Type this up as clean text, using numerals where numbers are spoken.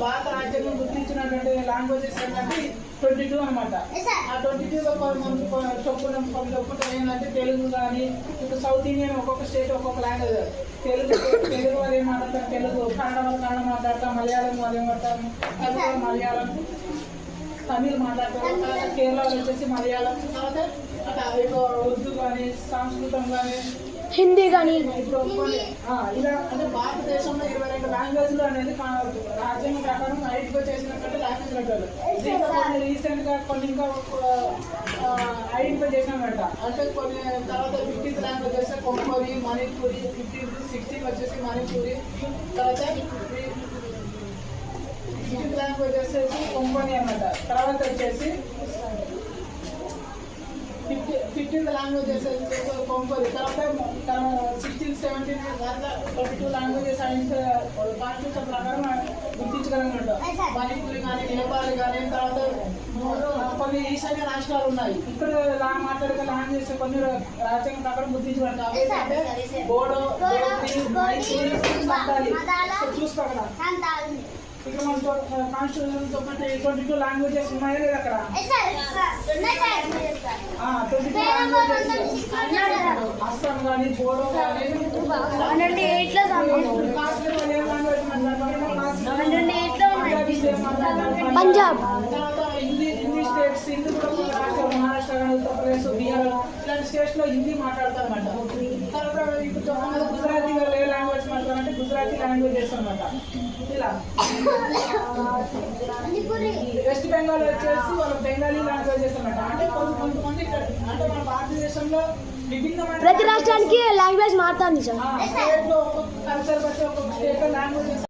భారత రాజ్యాంగం గుర్తించినటువంటి లాంగ్వేజెస్ ఏంటంటే 22 అనమాట. ఆ 22లో చొప్పున ఏంటంటే తెలుగు కానీ ఇప్పుడు సౌత్ ఇండియన్ ఒక్కొక్క స్టేట్ ఒక్కొక్క లాంగ్వేజ్. తెలుగు వాళ్ళు ఏం మాట్లాడతారు, తెలుగు. కన్నడ వాళ్ళు కన్నడ మాట్లాడతాం, మలయాళం వాళ్ళు ఏం మాట్లాడతాం, మలయాళం. తమిళ్ మాట్లాడతారు, తర్వాత కేరళలో వచ్చేసి మలయాళం, తర్వాత ఉర్దూ కానీ సంస్కృతం కానీ హిందీ కానీ ఇప్పుడు ఇలా అంటే భారతదేశంలో 22 లాంగ్వేజ్లు అనేది రాజ్యాంగం ప్రకారం ఐడెంటిఫై చేసినటువంటి లాంగ్వేజ్ అంటారు. దీంట్లో కొన్ని రీసెంట్ గా కొన్ని ఇంకా ఐడెంటిఫై చేసినామంట. అంటే కొన్ని తర్వాత 15th languages Konkani, Manipuri, 15th 16 వచ్చేసి మణిపూరి, తర్వాత 16th లాంగ్వేజ్ వచ్చేసి కొంకణి అన్నమాట. తర్వాత వచ్చేసి 15th లాంగ్వేజ్ కొంకణి, తర్వాత 16, 17 22 లాంగ్వేజెస్ కాన్స్టిట్యూషన్ ప్రకారం గుర్తించగలనమాట. మణిపూరి కానీ, నేపాలి కానీ, తర్వాత కొన్ని ఈశాన్య రాష్ట్రాలు ఉన్నాయి. ఇక్కడ మాట్లాడే లాంగ్వేజ్ కొన్ని రాజ్యాంగం ప్రకారం గుర్తించబడతాయి. అంటే బోడో, సంతాలి. చూసుకో అక్కడ ఇక్కడ మన కాన్స్టిట్యూషన్ తో 22 లాంగ్వేజెస్ ఉన్నాయా లేదా అక్కడ? 22 లాంగ్వేజెస్. అస్సాం కానీ, బోడో కానీ, పంజాబ్, హిందీ స్టేట్స్, హిందీ కూడా రాష్ట్రాలు మహారాష్ట్ర కానీ, ఉత్తరప్రదేశ్, బీహార్ ఇలాంటి స్టేట్స్ లో హిందీ మాట్లాడతారన్నమాట. తర్వాత ఇప్పుడు గుజరాతీ వాళ్ళు ఏ లాంగ్వేజ్ మాట్లాడాలంటే గుజరాతీ లాంగ్వేజెస్ అనమాట. ఇలా వెస్ట్ బెంగాల్ వచ్చేసి వాళ్ళ బెంగాలీ లాంగ్వేజెస్ అన్నమాట. అంటే కొంతమంది అంటే మన భారతదేశంలో విభిన్నమైన ప్రతి రాష్ట్రానికి లాంగ్వేజ్ మారుతుంది సార్. స్టేట్ లో ఒక్కొక్క కల్చర్ బట్టి ఒక్కొక్క స్టేట్ లో లాంగ్వేజెస్